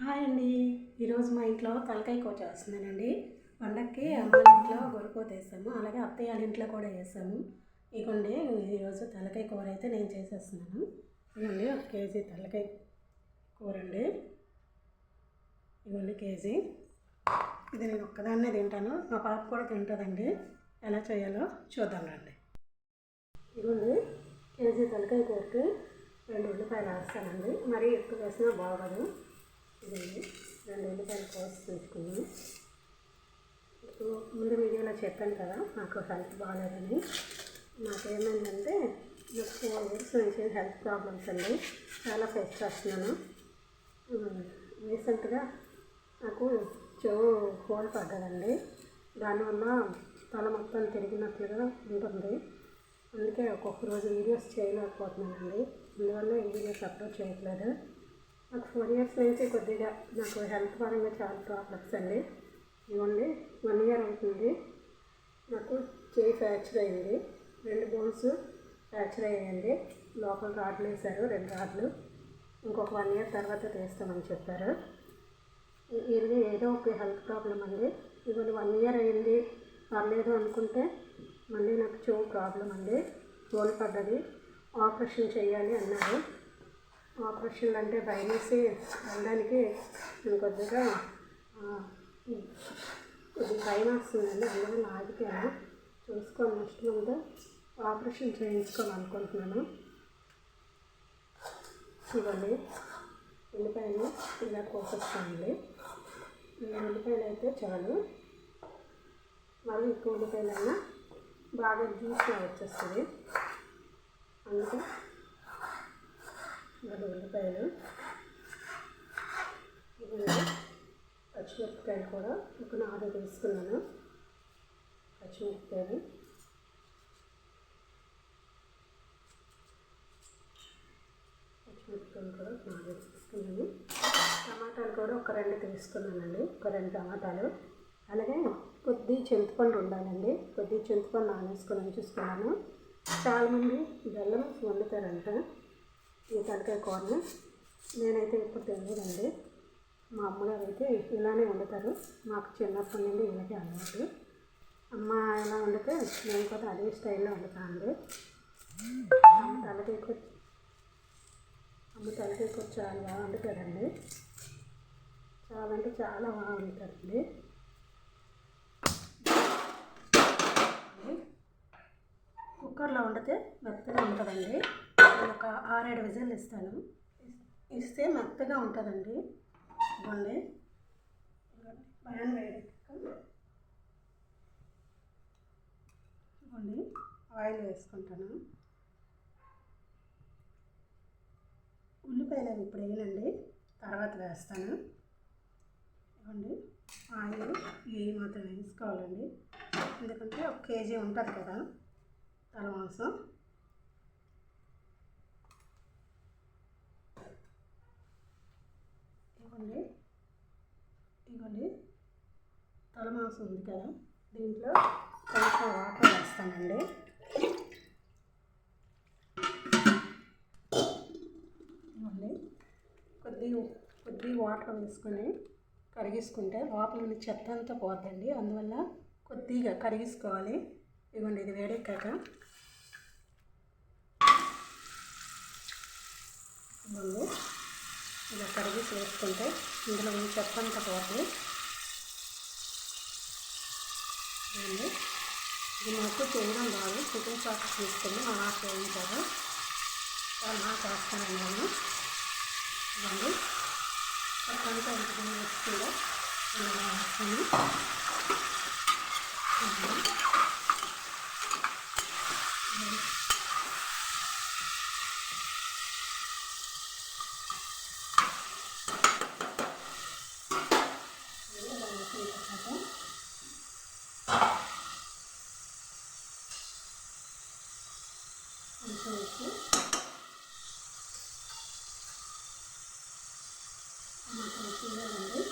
Hi అండి. ఈరోజు మా ఇంట్లో తలకాయ కూర చేస్తున్నానండి. పండక్కి అమ్మ ఇంట్లో గొర్రెపోతు వేసాము, అలాగే అత్తయ్య వాళ్ళ ఇంట్లో కూడా వేసాము. ఇదిగోండి, ఈరోజు తలకాయ కూర అయితే నేను చేసేస్తున్నాను. ఇదిగోండి 1 కేజీ తలకాయ కూర అండి. ఇదిగోండి కేజీ. ఇది నేను ఒక్కదాన్నే తింటాను, మా పాప కూడా తింటుందండి. ఎలా చేయాలో చూద్దాం రండి. ఇదిగోండి కేజీ తలకాయ కూరకి 2 ఉల్లిపాయలు వేస్తానండి. మరీ ఎక్కువ వేసినా బాగోదు. ఇదండి 2 ఉల్లిపాయలు కోసి తీసుకున్నాను. ఇప్పుడు ముందు వీడియోలో చెప్పాను కదా, నాకు హెల్త్ బాగాలేదని. నాకేమైందంటే నాకు 4 ఇయర్స్ నుంచి హెల్త్ ప్రాబ్లమ్స్ అండి, చాలా ఫేస్ చేస్తున్నాను. రీసెంట్గా నాకు చెవు హోల్ పడ్డదండి. దానివల్ల తల మొత్తం తిరిగినట్లుగా ఉంటుంది. అందుకే ఒక్కొక్క రోజు వీడియోస్ చేయలేకపోతున్నానండి. అందువల్ల ఈ వీడియోస్ అప్లోడ్ చేయట్లేదు. నాకు 4 ఇయర్స్ నుంచి కొద్దిగా నాకు హెల్త్ పరంగా చాలా ప్రాబ్లమ్స్ అండి. ఇవ్వండి 1 ఇయర్ అవుతుంది. నాకు చేయి ఫ్రాక్చర్ అయింది, 2 బోన్స్ ఫ్రాక్చర్ అయ్యాయండి. లోపల రాడ్లు వేశారు, 2 రాడ్లు. ఇంకొక 1 ఇయర్ తర్వాత తీస్తామని చెప్పారు. ఇది ఏదో ఒక హెల్త్ ప్రాబ్లం అండి. ఇవాళ 1 ఇయర్ అయింది, పర్లేదు అనుకుంటే మళ్ళీ నాకు చెవు ప్రాబ్లం అండి, హోల్ పడ్డది, ఆపరేషన్ చేయాలి అన్నారు. ఆపరేషన్లు అంటే భయమేసి వెళ్ళడానికి నేను కొద్దిగా భయం వస్తుందండి. అందువల్ల ఆగిపోయాను. చూసుకొని నెక్స్ట్ మంత్ ఆపరేషన్ చేయించుకోవాలనుకుంటున్నాను. ఇవ్వండి ఉల్లిపాయలు ఇలా కోసేస్తానండి. 2 ఉల్లిపాయలు అయితే చాలు, మరి ఎక్కువ ఉల్లిపాయలైనా బాగా జ్యూస్గా వచ్చేస్తుంది. అందుకే 2 ఉల్లిపాయలు. ఇవన్నీ పచ్చిమిరపకాయలు కూడా ఒక 4 తీసుకున్నాను. పచ్చిమిరపకాయలు కూడా 4 తీసుకున్నాను. టమాటాలు కూడా ఒక 2 తీసుకున్నానండి, ఒక 2 టమాటాలు. అలాగే కొద్ది చింతపండు ఉండాలండి, కొద్ది చింతపండు నానేసుకొని చూసుకున్నాను. చాలామంది బెల్లం వండుతారంట ఈ తలకాయ కూరని. నేనైతే ఇప్పుడు తెలియదండి, మా అమ్మగారు అయితే ఇలానే వండుతారు. మాకు చిన్నప్పటి నుండి ఇలాగే అలవాటు. అమ్మ ఎలా వండితే నేను కూడా అదే స్టైల్లో వండుతానండి. అమ్మ తలకాయ కూర చాలా బాగా వండుతారండి, చాలా అంటే చాలా బాగా వండుతారండి. కుక్కర్లో వండితే మెత్తగా ఉంటుందండి. నేను ఒక 6-7 విజిల్ ఇస్తే మెత్తగా ఉంటుందండి. ఇవ్వండి ప్యాన్ ఇవ్వండి ఆయిల్ వేసుకుంటాను. ఉల్లిపాయలు అవి ఇప్పుడు వేయనండి, తర్వాత వేస్తాను. ఇవ్వండి ఆయిల్ ఏ మాత్రం వేసుకోవాలండి, ఎందుకంటే 1 కేజీ ఉంటుంది కదా తల మాంసం. ఇవ్వండి తల మాంసం ఉంది కదా, దీంట్లో కొంచెం వాటర్ వేస్తానండి. ఇవ్వండి కొద్ది వాటర్ వేసుకొని కడిగేసుకుంటే లోపల ఉన్న చెత్త అంతా పోతుందండి. అందువల్ల కొద్దిగా కడిగేసుకోవాలి. ఇవ్వండి ఇది వేడెక్కాక ఇవ్వండి ఇలా కడిగేసి వేసుకుంటే ఇందులో ఉన్న చెత్త అంతా పోతుంది. ఇవ్వండి ఇది నాకు చేయడం రాదు, చికెన్ చాప్స్ తీసుకొని మా నాకు వేయించారు, నాకు వేస్తానండి నేను. ఇవ్వండి చెత్తంతా ఇంటికి వేసుకుంటే ఇలా వేస్తాను. కొంచెం ఉప్పు, టమాటా వేయాలండి,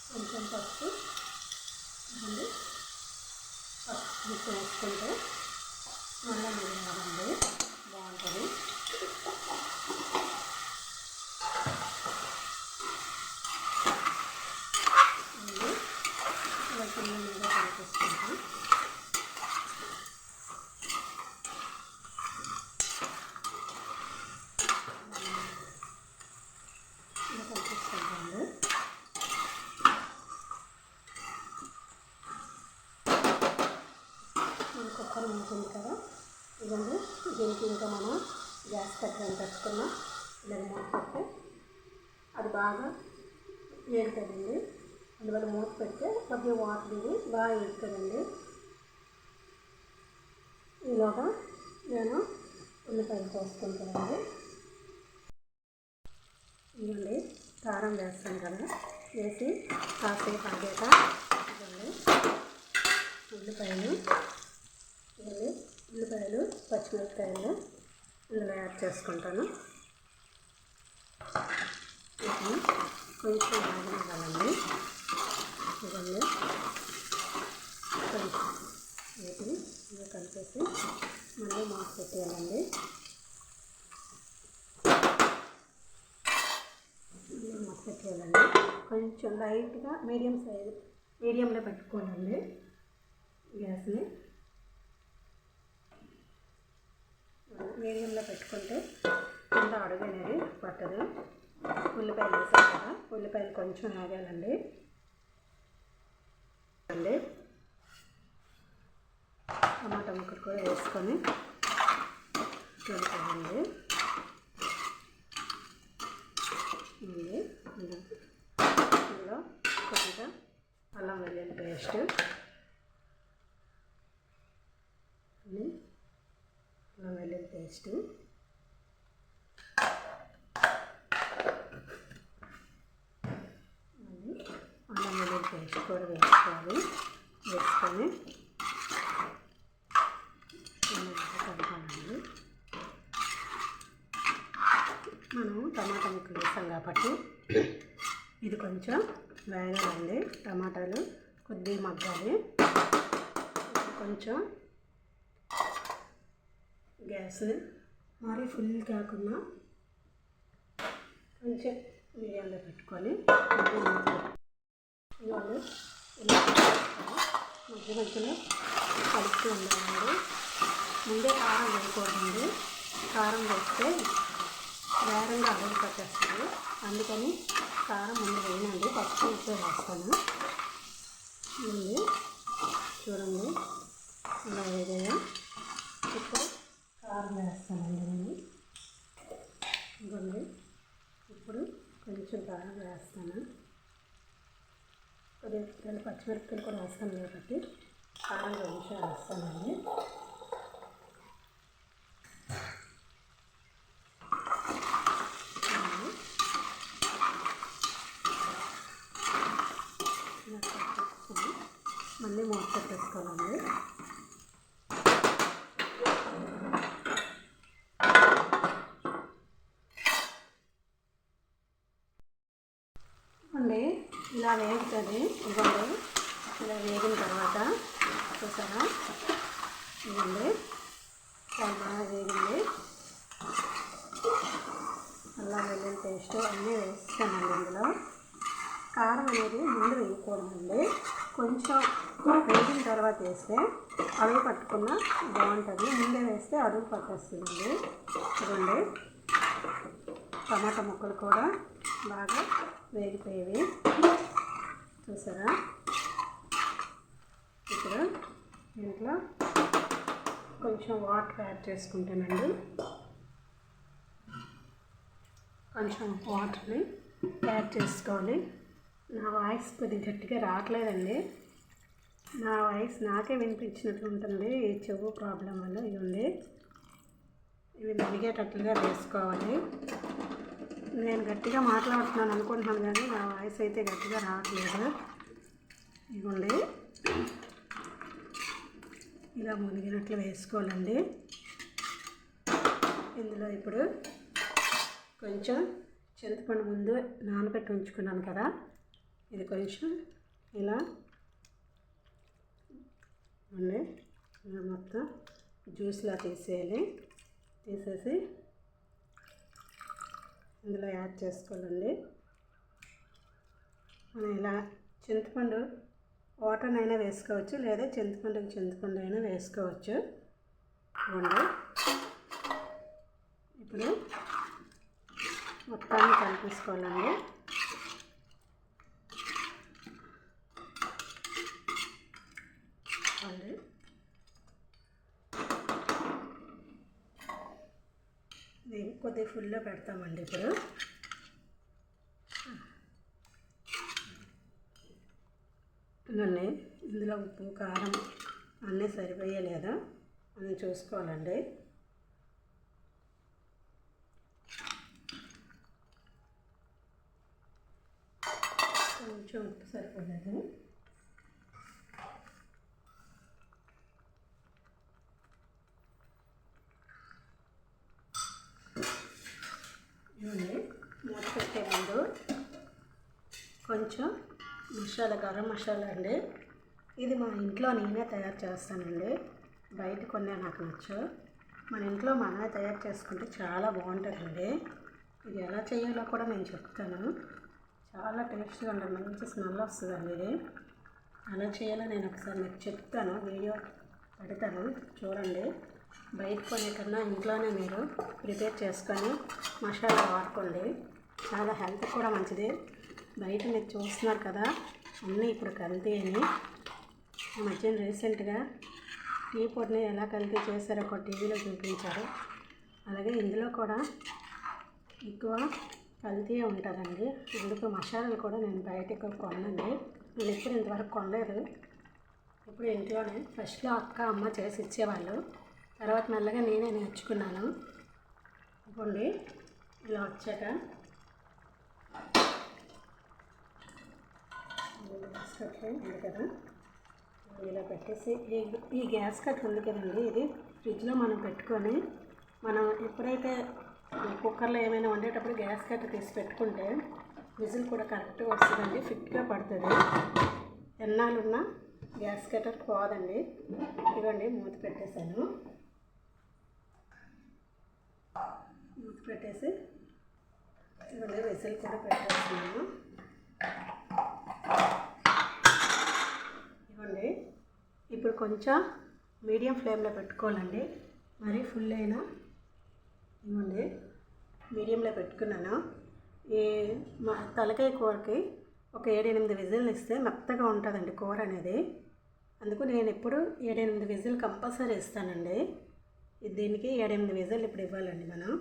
కొంచెం పసుపు. ఇవ్వండి పసుపు వేసుకుంటే మళ్ళీ వేయాలండి, బాగుంటుంది. గ్యాస్ పెట్టుకున్న ఇలా మూత పెడితే అది బాగా వేగుతుందండి. అందువల్ల మూత పెడితే కొద్దిగా వాటర్ ఇది బాగా వేగుతుందండి. ఈలోగా నేను ఉల్లిపాయలు కోసుకుంటానండి. ఇవ్వండి కారం వేస్తాను కదా, వేసి కాసేపు ఆగాక ఇవ్వండి ఉల్లిపాయలు పచ్చిమిరపకాయలు ఇందులో యాడ్ చేసుకుంటాను. వీటిని కొంచెం ఆగనివ్వాలండి. ఇవ్వండి కొంచెం వీటిని ఇలా కలిపేసి మళ్ళీ మూత పెట్టేయాలండి. మూత పెట్టేయాలండి. కొంచెం లైట్గా మీడియంలో పెట్టుకోవాలండి గ్యాస్ని. మీడియంలో పెట్టుకుంటే కింద అడుగు అనేది పట్టదు. ఉల్లిపాయలు వేసాం కదా, ఉల్లిపాయలు కొంచెం ఆగాలండి. టమాటా ముక్కలు కూడా వేసుకొని కలుపుకోండి. ఇందులో కొద్దిగా అల్లం వెల్లుల్లి పేస్ట్, అల్లం వెల్లుల్లి పేస్ట్, అల్లం వెల్లుల్లి పేస్ట్ కూడా వేసుకోవాలి. వేసుకొని కలపాలండి. మనం టమాటా ముక్కలు వేసాం కాబట్టి ఇది కొంచెం వేగాలండి. టమాటాలు కొద్దిగా మగ్గాలి. కొంచెం గ్యాస్ని మరీ ఫుల్ కాకుండా కొంచెం మీడియంలో పెట్టుకొని ఇవ్వండి మధ్య మధ్యలో కలుపుతూ ఉండాలండి. ముందే కారం వేయకూడదండి. కారం వేస్తే వేరంగా అడుగు పట్టేస్తుంది. అందుకని కారం ముందు వేయనండి, పసుపు ఉప్పు వేస్తాను. చూడండి ఇలా వేయగా ఇప్పుడు కారం వేస్తానండి నేను. ఇవ్వండి ఇప్పుడు కొంచెం కారం వేస్తాను. కొద్దిగా పచ్చిమిరపకాయలు కూడా వేస్తాను కాబట్టి కారం కొంచెం వేస్తానండి. మళ్ళీ మూత పెట్టేసుకోవాలండి. ఇవ్వండి ఇలా వేగుతుంది. ఇవ్వండి ఇలా వేగిన తర్వాత చూసారా, ఇవ్వండి చాలా బాగా వేగింది. అల్లం వెల్లుల్లి పేస్ట్ అన్నీ వేస్తానండి. ఇందులో కారం అనేది ముందు వేయకూడదండి. కొంచెం వేగిన తర్వాత వేస్తే అడుగు పట్టుకున్న బాగుంటుంది. ముందే వేస్తే అడుగు పట్టేస్తుందండి. చూడండి టమాటా ముక్కలు కూడా బాగా వేగిపోయేవి చూసారా. ఇప్పుడు దీంట్లో కొంచెం వాటర్ యాడ్ చేసుకుంటానండి. కొంచెం వాటర్ని యాడ్ చేసుకోవాలి. నా వాయిస్ కొద్దిగా గట్టిగా రావట్లేదండి. నా వాయిస్ నాకే వినిపించినట్లు ఉంటుంది ఈ చెవు ప్రాబ్లం వల్ల. ఇవ్వండి ఇవి మరిగేటట్లుగా వేసుకోవాలి. నేను గట్టిగా మాట్లాడుతున్నాను అనుకుంటున్నాను కానీ నా వాయిస్ అయితే గట్టిగా రావట్లేదు. ఇవ్వండి ఇలా మునిగినట్లు వేసుకోవాలండి. ఇందులో ఇప్పుడు కొంచెం చింతపండు ముందు నానబెట్టి ఉంచుకున్నాను కదా, ఇది కొంచెం ఇలా అండి ఇలా మొత్తం జ్యూస్లా తీసేయాలి. తీసేసి ఇందులో యాడ్ చేసుకోవాలండి. మనం ఇలా చింతపండు వాటర్నైనా వేసుకోవచ్చు, లేదా చింతపండు అయినా వేసుకోవచ్చు. ఇవ్వండి ఇప్పుడు మొత్తాన్ని కలిపేసుకోవాలండి. కొద్దిగా ఫుల్లో పెడతామండి ఇప్పుడు. ఇవన్నీ ఇందులో ఉప్పు కారం అన్నీ సరిపోయలేదా అని చూసుకోవాలండి. కొంచెం ఉప్పు సరిపోలేదు. ఇవన్నీ మూత పెట్టే ముందు కొంచెం గరం మసాలా అండి. ఇది మా ఇంట్లో నేనే తయారు చేస్తానండి. బయట కొనే నాకు నచ్చు. మన ఇంట్లో మనమే తయారు చేసుకుంటే చాలా బాగుంటుందండి. ఇది ఎలా చేయాలో కూడా నేను చెప్తాను. చాలా టేస్ట్గా ఉంటుంది, మంచి స్మెల్ వస్తుందండి. ఇది ఎలా చేయాలో నేను ఒకసారి మీకు చెప్తాను, వీడియో పెడతాను చూడండి. బయట కొనే కన్నా ఇంట్లోనే మీరు ప్రిపేర్ చేసుకొని మసాలా వాడుకోండి. చాలా హెల్త్ కూడా మంచిది. బయట మీరు చూస్తున్నారు కదా అన్నీ ఇప్పుడు కల్తీ అని. ఈ మధ్యన రీసెంట్గా టీ పొడిని ఎలా కల్తీ చేశారో ఒక టీవీలో చూపించారు. అలాగే ఇందులో కూడా ఎక్కువ కల్తీ ఉంటుందండి. అందుకు మసాలాలు కూడా నేను బయట ఎక్కువ కొనండి. నేను ఎప్పుడు ఇంతవరకు కొనలేదు. ఇప్పుడు ఇంట్లోనే ఫస్ట్లో అక్క అమ్మ చేసి ఇచ్చేవాళ్ళు. తర్వాత మెల్లగా నేనే నేర్చుకున్నాను. ఇవ్వండి ఇలా వచ్చాక గ్యాస్ కట్ ఉంది కదా, ఇలా పెట్టేసి ఈ గ్యాస్ కట్ ఉంది కదండి, ఇది ఫ్రిడ్జ్లో మనం పెట్టుకొని మనం ఎప్పుడైతే కుక్కర్లో ఏమైనా వండేటప్పుడు గ్యాస్ కట్ తీసి పెట్టుకుంటే విజిల్ కూడా కరెక్ట్గా వస్తుందండి, ఫిట్గా పడుతుంది. ఎన్నాళ్ళున్నా గ్యాస్ కట్టర్ పోదండి. ఇదిగోండి మూత పెట్టేశాను. మూత పెట్టేసి ఇదిగోండి విజిల్ కూడా పెట్టేస్తున్నాను. ఇవ్వండి ఇప్పుడు కొంచెం మీడియం ఫ్లేమ్లో పెట్టుకోవాలండి, మరీ ఫుల్ అయినా. ఇవ్వండి మీడియంలో పెట్టుకున్నాను. ఈ తలకాయ కూరకి ఒక 7-8 విజిల్లు ఇస్తే మెత్తగా ఉంటుందండి కూర అనేది. అందుకు నేను ఎప్పుడు 7-8 విజిల్ కంపల్సరీ ఇస్తానండి. దీనికి 7-8 విజిల్ ఇప్పుడు ఇవ్వాలండి మనం.